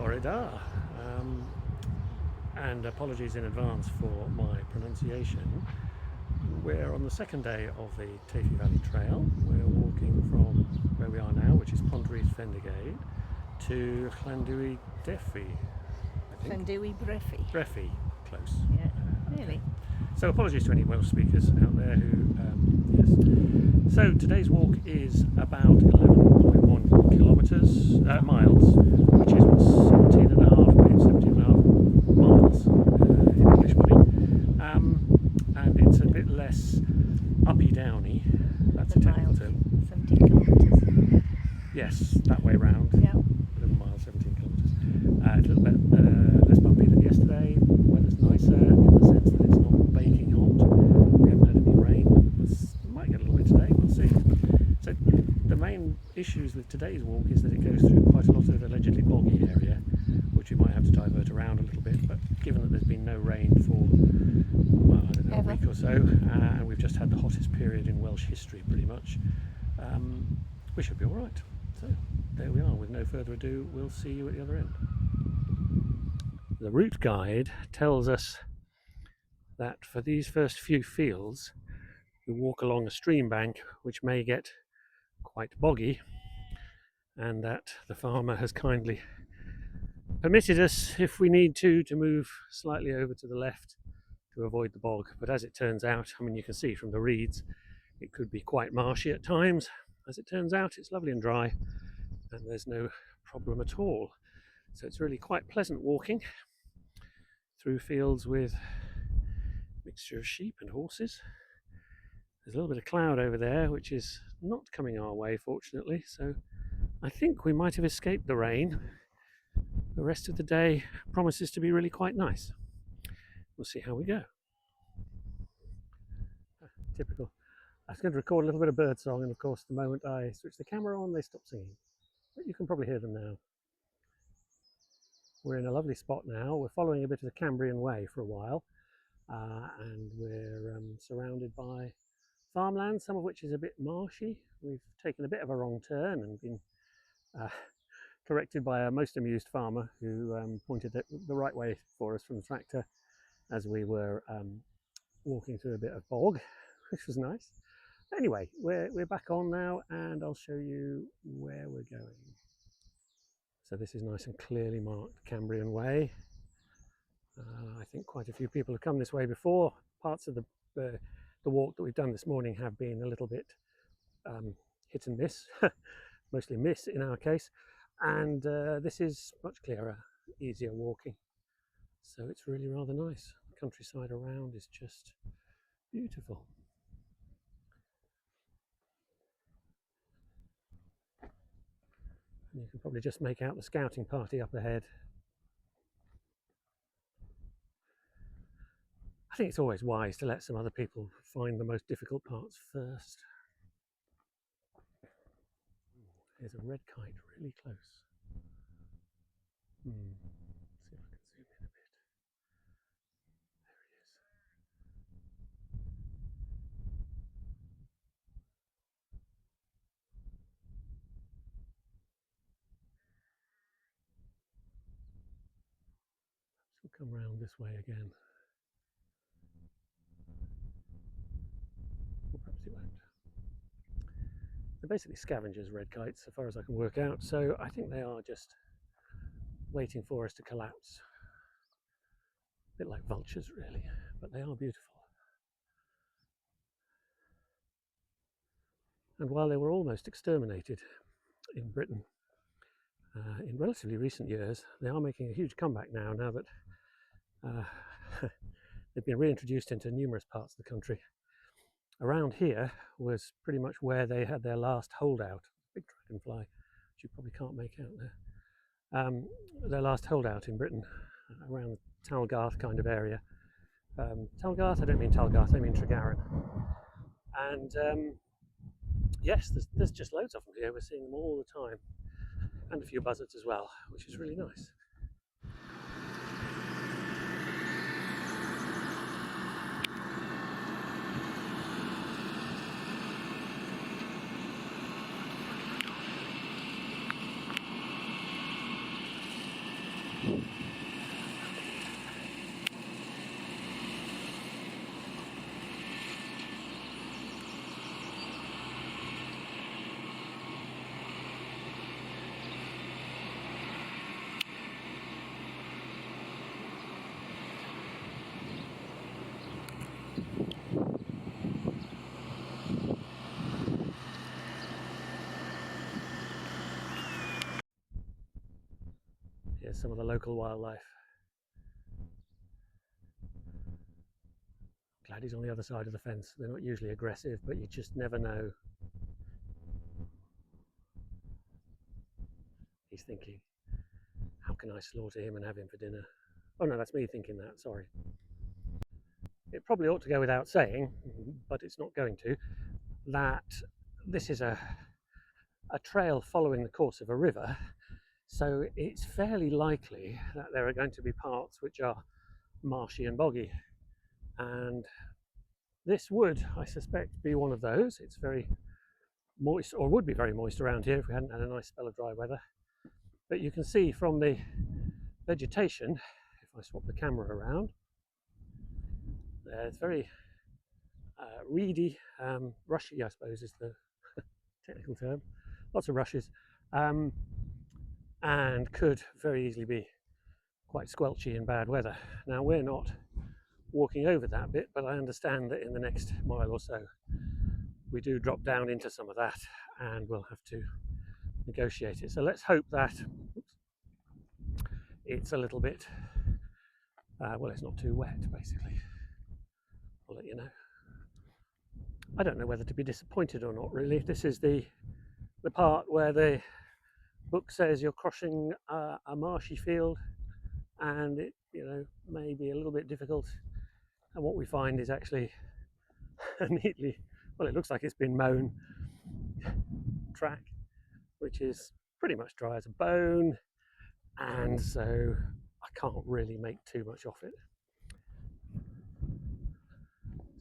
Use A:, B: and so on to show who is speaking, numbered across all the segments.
A: Florida. And apologies in advance for my pronunciation. We're on the second day of the Teifi Valley Trail. We're walking from where we are now, which is Pontrhydd Fendigate, to Llanddewi Defi, I think.
B: Llanddewi
A: Brefi, close.
B: Yeah, nearly.
A: So apologies to any Welsh speakers out there who, yes. So today's walk is about 11.1 kilometres, miles, which is 17 and a half miles in English money. And it's a bit less uppy-downy. That's a technical term.
B: 17 kilometres.
A: Yes, that way round.
B: Yeah.
A: 11 miles, 17 kilometres. A little bit less bumpy than yesterday. Weather's nicer in the sense that it's not baking hot. We haven't had any rain. We might get a little bit today, we'll see. So the main issues with today's walk is that it goes through quite a lot of allegedly boggy area, which we might have to divert around a little bit, but given that there's been no rain for, well, I don't know, a week or so, and we've just had the hottest period in Welsh history pretty much, we should be alright. So there we are. With no further ado, we'll see you at the other end. The route guide tells us that for these first few fields we walk along a stream bank which may get quite boggy, and that the farmer has kindly permitted us, if we need to move slightly over to the left to avoid the bog. But as it turns out, I mean, you can see from the reeds, it could be quite marshy at times. As it turns out, it's lovely and dry and there's no problem at all. So it's really quite pleasant walking through fields with a mixture of sheep and horses. There's a little bit of cloud over there which is not coming our way, fortunately, so I think we might have escaped the rain. The rest of the day promises to be really quite nice. We'll see how we go. Typical. I was going to record a little bit of bird song, and of course the moment I switch the camera on they stop singing. But you can probably hear them now. We're in a lovely spot now. We're following a bit of the Cambrian Way for a while, and we're surrounded by farmland, some of which is a bit marshy. We've taken a bit of a wrong turn and been corrected by a most amused farmer who pointed the right way for us from the tractor as we were walking through a bit of bog, which was nice. Anyway, we're back on now, and I'll show you where we're going. So this is nice and clearly marked Cambrian Way. I think quite a few people have come this way before. Parts of the walk that we've done this morning have been a little bit hit and miss, mostly miss in our case, and this is much clearer, easier walking. So it's really rather nice. The countryside around is just beautiful. And you can probably just make out the scouting party up ahead. I think it's always wise to let some other people find the most difficult parts first. There's a red kite really close. See if I can zoom in a bit. There he is. Perhaps we'll come round this way again. Or perhaps it won't. They're basically scavengers, red kites, so far as I can work out, so I think they are just waiting for us to collapse. A bit like vultures, really, but they are beautiful. And while they were almost exterminated in Britain in relatively recent years, they are making a huge comeback now that they've been reintroduced into numerous parts of the country. Around here was pretty much where they had their last holdout. Big dragonfly, which you probably can't make out there. Their last holdout in Britain, around Talgarth kind of area. Talgarth, I don't mean Talgarth, I mean Tregaron. And yes, there's just loads of them here. We're seeing them all the time, and a few buzzards as well, which is really nice. some of the local wildlife. Glad he's on the other side of the fence. They're not usually aggressive, but you just never know. He's thinking, how can I slaughter him and have him for dinner? Oh no, that's me thinking that, sorry. It probably ought to go without saying, but it's not going to, that this is a trail following the course of a river, so it's fairly likely that there are going to be parts which are marshy and boggy, and this would, I suspect, be one of those. It's very moist, or would be very moist around here if we hadn't had a nice spell of dry weather. But you can see from the vegetation, if I swap the camera around, it's very reedy, rushy, I suppose is the technical term. Lots of rushes, and could very easily be quite squelchy in bad weather. Now, we're not walking over that bit, but I understand that in the next mile or so we do drop down into some of that and we'll have to negotiate it. So let's hope that it's a little bit, well, it's not too wet, basically. I'll let you know. I don't know whether to be disappointed or not, really. This is the part where the book says you're crossing a marshy field, and it, you know, may be a little bit difficult. And what we find is actually a neatly, well, it looks like it's been mown track, which is pretty much dry as a bone, and so I can't really make too much of it.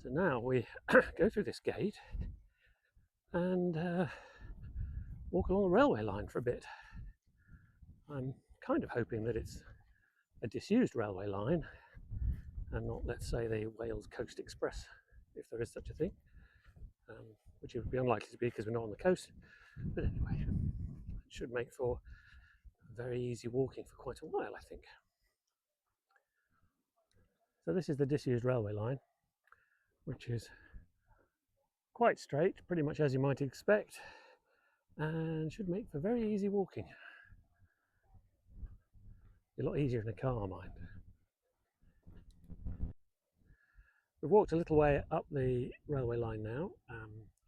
A: So now we go through this gate and walk along the railway line for a bit. I'm kind of hoping that it's a disused railway line and not, let's say, the Wales Coast Express, if there is such a thing, which it would be unlikely to be because we're not on the coast. But anyway, it should make for very easy walking for quite a while, I think. So this is the disused railway line, which is quite straight, pretty much as you might expect, and should make for very easy walking. A lot easier in a car, mind. We've walked a little way up the railway line now,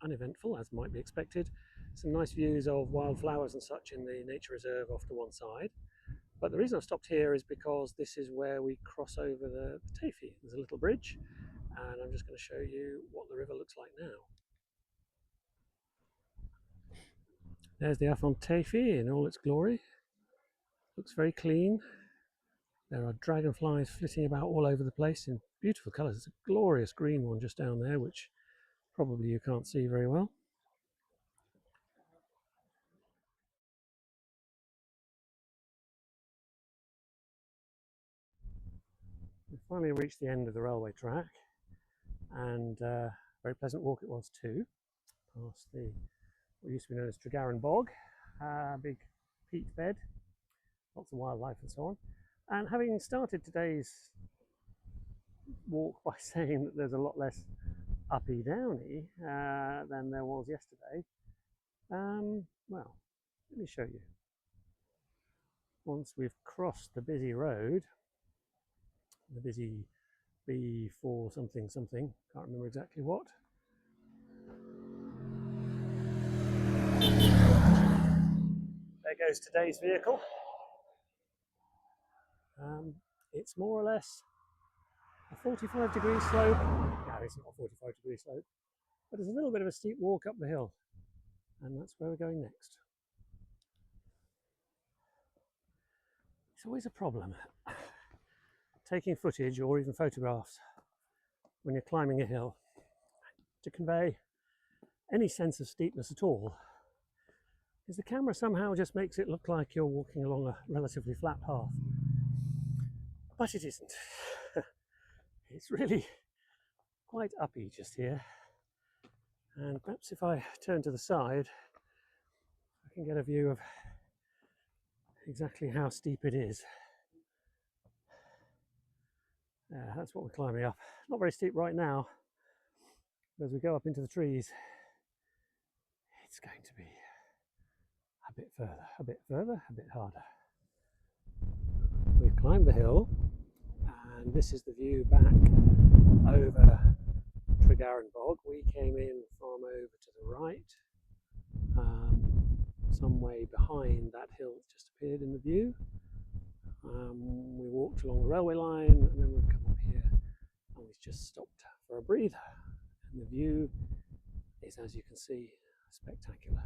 A: uneventful as might be expected. Some nice views of wildflowers and such in the nature reserve off to one side. But the reason I've stopped here is because this is where we cross over the Teifi. There's a little bridge, and I'm just going to show you what the river looks like now. There's the Afon Teifi in all its glory. Looks very clean. There are dragonflies flitting about all over the place in beautiful colours. There's a glorious green one just down there, which probably you can't see very well. We finally reached the end of the railway track, and very pleasant walk it was too, past the what used to be known as Tregaron bog, big peat bed, lots of wildlife and so on. And having started today's walk by saying that there's a lot less uppy downy than there was yesterday, well, let me show you. Once we've crossed the busy road, the busy B4 something something, can't remember exactly what. There goes today's vehicle. It's more or less a 45-degree slope. No, it's not a 45-degree slope, but it's a little bit of a steep walk up the hill, and that's where we're going next. It's always a problem taking footage or even photographs when you're climbing a hill to convey any sense of steepness at all, because the camera somehow just makes it look like you're walking along a relatively flat path, but it isn't. It's really quite uppy just here, and perhaps if I turn to the side I can get a view of exactly how steep it is. That's what we're climbing up. Not very steep right now, but as we go up into the trees it's going to be a bit further, a bit further, a bit harder. We've climbed the hill, and this is the view back over Tregaron bog. We came in from over to the right, some way behind that hill that just appeared in the view. We walked along the railway line, and then we've come up here, and we've just stopped for a breather. And the view is, as you can see, spectacular.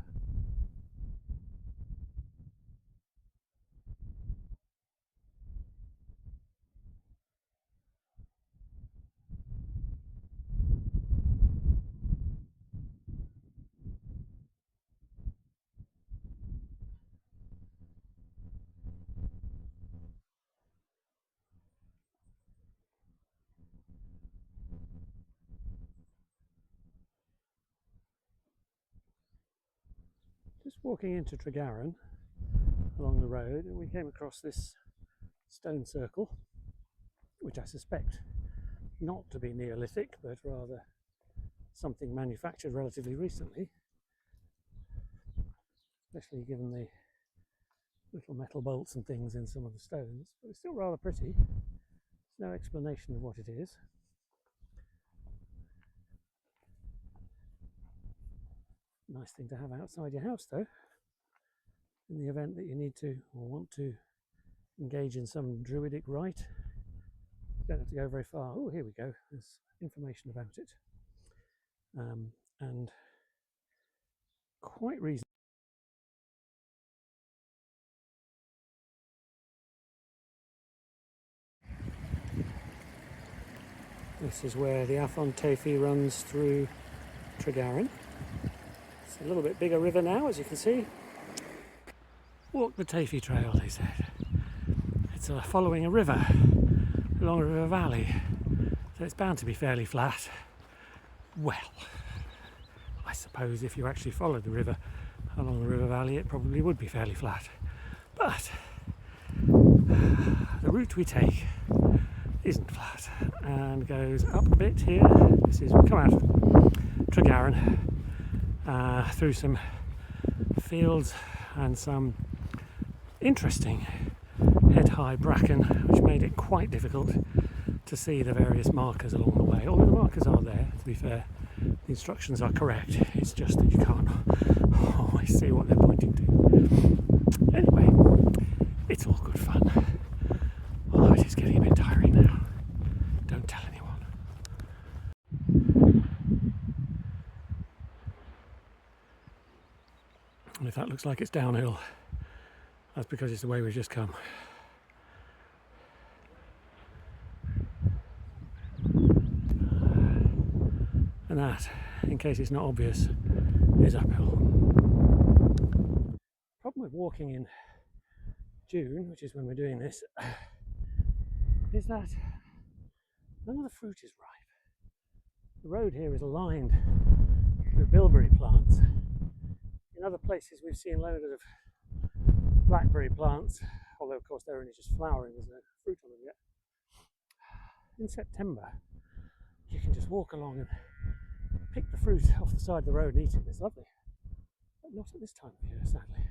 A: Just walking into Tregaron along the road, and we came across this stone circle, which I suspect not to be Neolithic, but rather something manufactured relatively recently, especially given the little metal bolts and things in some of the stones. But it's still rather pretty. There's no explanation of what it is. Nice thing to have outside your house, though, in the event that you need to or want to engage in some druidic rite. You don't have to go very far. Oh, here we go. There's information about it. And quite reasonable. This is where the Afon Teifi runs through Tregaron. It's a little bit bigger river now, as you can see. Walk the Teifi trail, they said. It's following a river, along a river valley, so it's bound to be fairly flat. Well, I suppose if you actually followed the river along the river valley, it probably would be fairly flat. But the route we take isn't flat and goes up a bit here. We come out of Tregaron through some fields and some interesting head-high bracken, which made it quite difficult to see the various markers along the way. Although the markers are there, to be fair, the instructions are correct. It's just that you can't always see what they're pointing to. Anyway, it's all good fun. Although it is getting a bit tiring now. Don't tell anyone. And if that looks like it's downhill, that's because it's the way we've just come. And that, in case it's not obvious, is uphill. Problem with walking in June, which is when we're doing this, is that none of the fruit is ripe. The road here is lined with bilberry plants. In other places we've seen loads of blackberry plants, although of course they're only just flowering, there's no fruit on them yet. In September you can just walk along and pick the fruit off the side of the road and eat it. It's lovely, but not at this time of year, sadly.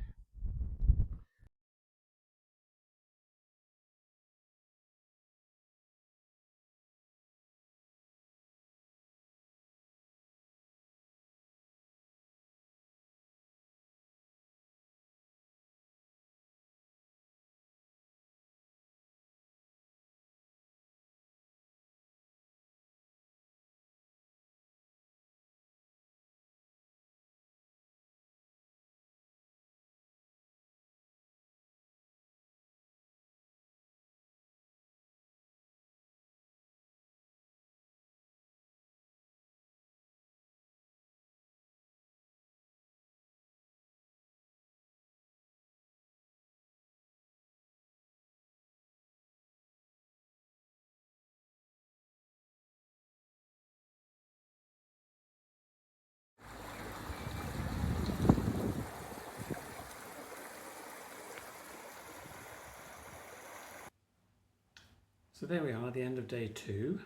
A: So there we are, the end of day 2.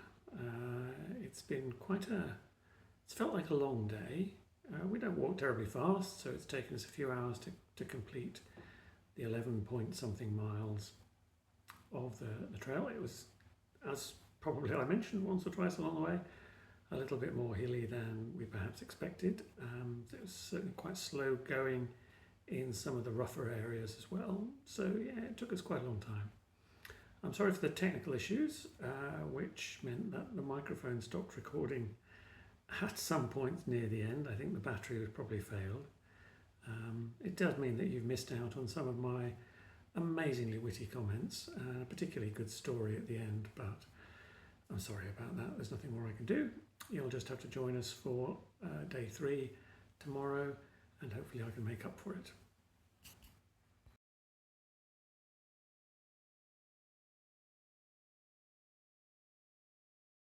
A: It's been it's felt like a long day. We don't walk terribly fast, so it's taken us a few hours to complete the 11 point something miles of the trail. It was, as probably I mentioned once or twice along the way, a little bit more hilly than we perhaps expected. It was certainly quite slow going in some of the rougher areas as well. So yeah, it took us quite a long time. I'm sorry for the technical issues, which meant that the microphone stopped recording at some point near the end. I think the battery had probably failed. It does mean that you've missed out on some of my amazingly witty comments, and a particularly good story at the end, but I'm sorry about that. There's nothing more I can do. You'll just have to join us for day 3 tomorrow, and hopefully I can make up for it.